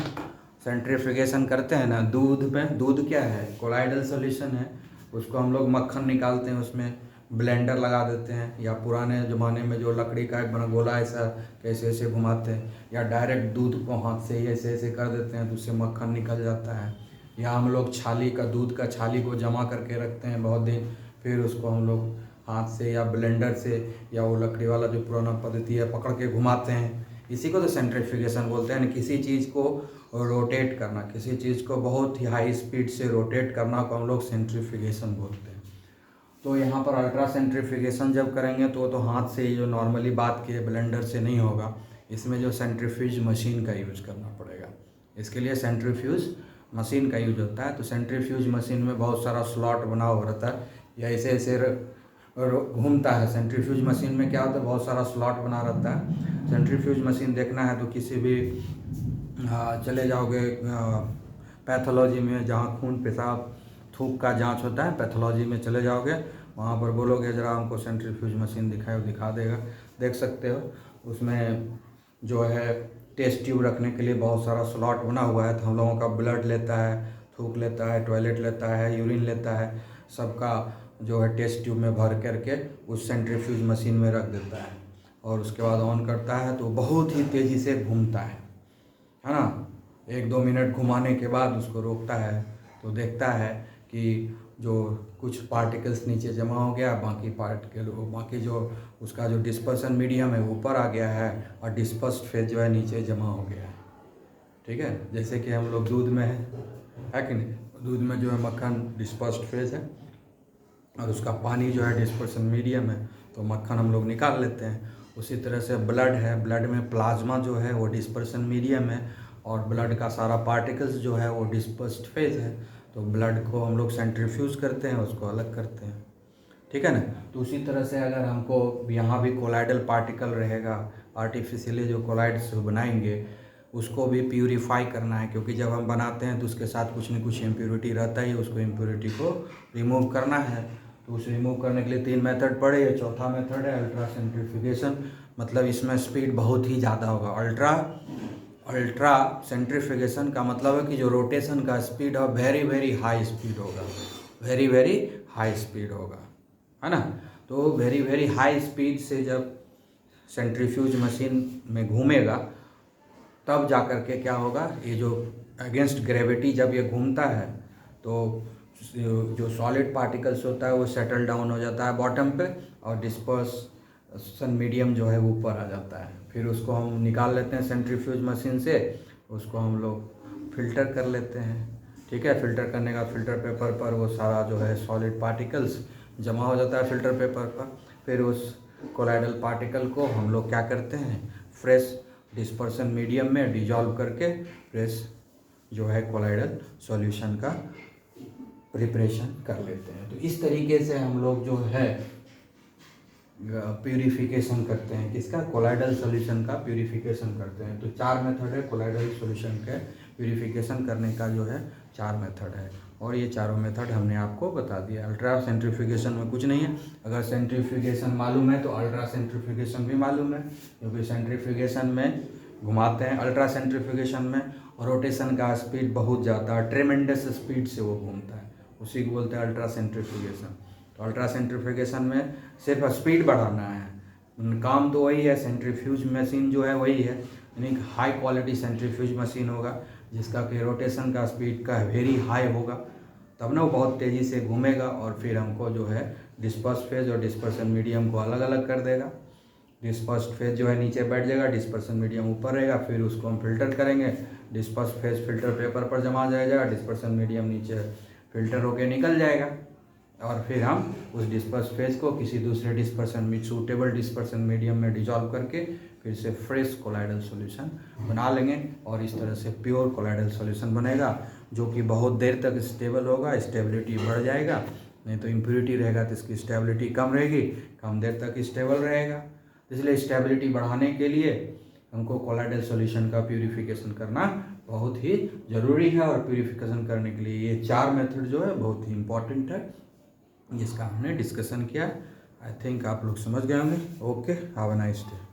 Speaker 1: सेंट्रीफ्यूगेशन करते हैं ना दूध में, दूध क्या है, कोलाइडल सॉल्यूशन है, उसको हम लोग मक्खन निकालते हैं, उसमें ब्लेंडर लगा देते हैं, या पुराने ज़माने में जो लकड़ी का एक बना गोला ऐसा कैसे ऐसे घुमाते हैं, या डायरेक्ट दूध को हाथ से ही ऐसे ऐसे कर देते हैं तो उससे मक्खन निकल जाता है। या हम लोग छाली का, दूध का छाली को जमा करके रखते हैं बहुत दिन, फिर उसको हम लोग हाथ से या ब्लेंडर से या वो लकड़ी वाला जो पुराना पद्धति है पकड़ के घुमाते हैं, इसी को तो सेंट्रीफ्यूगेशन बोलते हैं। किसी चीज़ को रोटेट करना, किसी चीज़ को बहुत ही हाई स्पीड से रोटेट करना को हम लोग सेंट्रीफ्यूगेशन बोलते हैं। तो यहाँ पर अल्ट्रा सेंट्रीफ्यूगेशन जब करेंगे तो हाथ से ही जो नॉर्मली बात किए ब्लेंडर से नहीं होगा, इसमें जो सेंट्रीफ्यूज मशीन का यूज करना पड़ेगा। इसके लिए सेंट्रीफ्यूज मशीन का यूज होता है। तो सेंट्रीफ्यूज मशीन में बहुत सारा स्लॉट बना हुआ रहता है, या ऐसे ऐसे घूमता है। सेंट्रीफ्यूज मशीन में क्या होता है, बहुत सारा स्लॉट बना रहता है। सेंट्रीफ्यूज मशीन देखना है तो किसी भी चले जाओगे पैथोलॉजी में, जहाँ खून पेशाब थूक का जांच होता है, पैथोलॉजी में चले जाओगे, वहाँ पर बोलोगे जरा हमको सेंट्रीफ्यूज मशीन दिखाओ, दिखा देगा, देख सकते हो। उसमें जो है टेस्ट ट्यूब रखने के लिए बहुत सारा स्लॉट बना हुआ है। तो हम लोगों का ब्लड लेता है, थूक लेता है, टॉयलेट लेता है, यूरिन लेता है, सबका जो है टेस्ट ट्यूब में भर करके उस सेंट्रीफ्यूज मशीन में रख देता है, और उसके बाद ऑन करता है तो बहुत ही तेज़ी से घूमता है ना। 1-2 मिनट घुमाने के बाद उसको रोकता है तो देखता है कि जो कुछ पार्टिकल्स नीचे जमा हो गया, बाकी जो उसका जो डिस्पर्सन मीडियम है ऊपर आ गया है, और डिस्पर्स्ड फेज जो है नीचे जमा हो गया है, ठीक है। जैसे कि हम लोग दूध में है कि नहीं, दूध में जो है मक्खन डिस्पर्स्ड फेज है और उसका पानी जो है डिस्पर्सन मीडियम है, तो मक्खन हम लोग निकाल लेते हैं। उसी तरह से ब्लड है, ब्लड में प्लाज्मा जो है वो डिस्पर्सन मीडियम है, और ब्लड का सारा पार्टिकल्स जो है वो डिस्पर्स्ड फेज है। तो ब्लड को हम लोग सेंट्रीफ्यूज करते हैं, उसको अलग करते हैं, ठीक है ना। तो उसी तरह से अगर हमको यहाँ भी कोलाइडल पार्टिकल रहेगा, आर्टिफिशियली जो कोलाइड्स बनाएंगे उसको भी प्यूरीफाई करना है, क्योंकि जब हम बनाते हैं तो उसके साथ कुछ न कुछ इम्प्योरिटी रहता है, उसको इम्प्योरिटी को रिमूव करना है। तो उस रिमूव करने के लिए 3 मेथड पड़े, ये चौथा मेथड है अल्ट्रा सेंट्रीफ्यूगेशन। मतलब इसमें स्पीड बहुत ही ज़्यादा होगा। अल्ट्रा सेंट्रीफ्यूगेशन का मतलब है कि जो रोटेशन का स्पीड है वेरी वेरी हाई स्पीड होगा, वेरी वेरी हाई स्पीड होगा, है ना। तो वेरी वेरी हाई स्पीड से जब सेंट्रीफ्यूज मशीन में घूमेगा तब जा कर के क्या होगा, ये जो अगेंस्ट ग्रेविटी जब ये घूमता है तो जो सॉलिड पार्टिकल्स होता है वो सेटल डाउन हो जाता है बॉटम पे, और डिस्पर्सन मीडियम जो है ऊपर आ जाता है। फिर उसको हम निकाल लेते हैं सेंट्रीफ्यूज मशीन से, उसको हम लोग फिल्टर कर लेते हैं, ठीक है। फिल्टर करने का फिल्टर पेपर पर वो सारा जो है सॉलिड पार्टिकल्स जमा हो जाता है फिल्टर पेपर पर। फिर उस कोलाइडल पार्टिकल को हम लोग क्या करते हैं, फ्रेश डिस्पर्सन मीडियम में डिजॉल्व करके फ्रेश जो है कोलाइडल सॉल्यूशन का प्रिपरेशन कर लेते हैं। तो इस तरीके से हम लोग जो है प्यूरिफिकेशन करते हैं, किसका, कोलाइडल सॉल्यूशन का प्यूरिफिकेशन करते हैं। तो 4 मेथड है कोलाइडल सॉल्यूशन के प्यूरिफिकेशन करने का, जो है 4 मेथड है। और ये चारों मेथड हमने आपको बता दिया। अल्ट्रा सेंट्रीफ्यूगेशन में कुछ नहीं है, अगर सेंट्रीफ्यूगेशन मालूम है तो अल्ट्रा सेंट्रीफ्यूगेशन भी मालूम है, क्योंकि सेंट्रीफ्यूगेशन में घुमाते हैं, अल्ट्रा सेंट्रीफ्यूगेशन में रोटेशन का स्पीड बहुत ज़्यादा है, ट्रेमेंडस स्पीड से वो घूमता है, उसी को बोलते हैं अल्ट्रा सेंट्रीफ्यूगेशन। तो अल्ट्रा सेंट्रीफ्यूगेशन में सिर्फ स्पीड बढ़ाना है, काम तो वही है, सेंट्रीफ्यूज मशीन जो है वही है, यानी हाई क्वालिटी सेंट्रीफ्यूज मशीन होगा जिसका कि रोटेशन का स्पीड का वेरी हाई होगा, तब ना वो बहुत तेज़ी से घूमेगा और फिर हमको जो है डिस्पर्स फेज और डिस्पर्सन मीडियम को अलग अलग कर देगा। डिस्पर्स फेज जो है नीचे बैठ जाएगा, डिस्पर्सन मीडियम ऊपर रहेगा, फिर उसको हम फिल्टर करेंगे, डिस्पर्स फेज फिल्टर पेपर पर जमा जाएगा, डिस्पर्सन मीडियम नीचे फिल्टर होके निकल जाएगा, और फिर हम उस डिस्पर्स फेज को किसी दूसरे डिस्पर्सन में सूटेबल डिस्पर्सन मीडियम में डिजॉल्व करके फिर से फ्रेश कोलाइडल सॉल्यूशन बना लेंगे, और इस तरह से प्योर कोलाइडल सॉल्यूशन बनेगा जो कि बहुत देर तक स्टेबल होगा, स्टेबिलिटी बढ़ जाएगा, नहीं तो इम्प्योरिटी रहेगा तो इसकी स्टेबिलिटी कम रहेगी, कम देर तक स्टेबल रहेगा। इसलिए स्टेबिलिटी बढ़ाने के लिए हमको कोलाइडल सॉल्यूशन का प्यूरिफिकेशन करना बहुत ही ज़रूरी है, और प्यूरिफिकेशन करने के लिए ये 4 मेथड जो है बहुत ही इम्पॉर्टेंट है, जिसका हमने डिस्कशन किया। आई थिंक आप लोग समझ गए होंगे। Okay, have a nice day.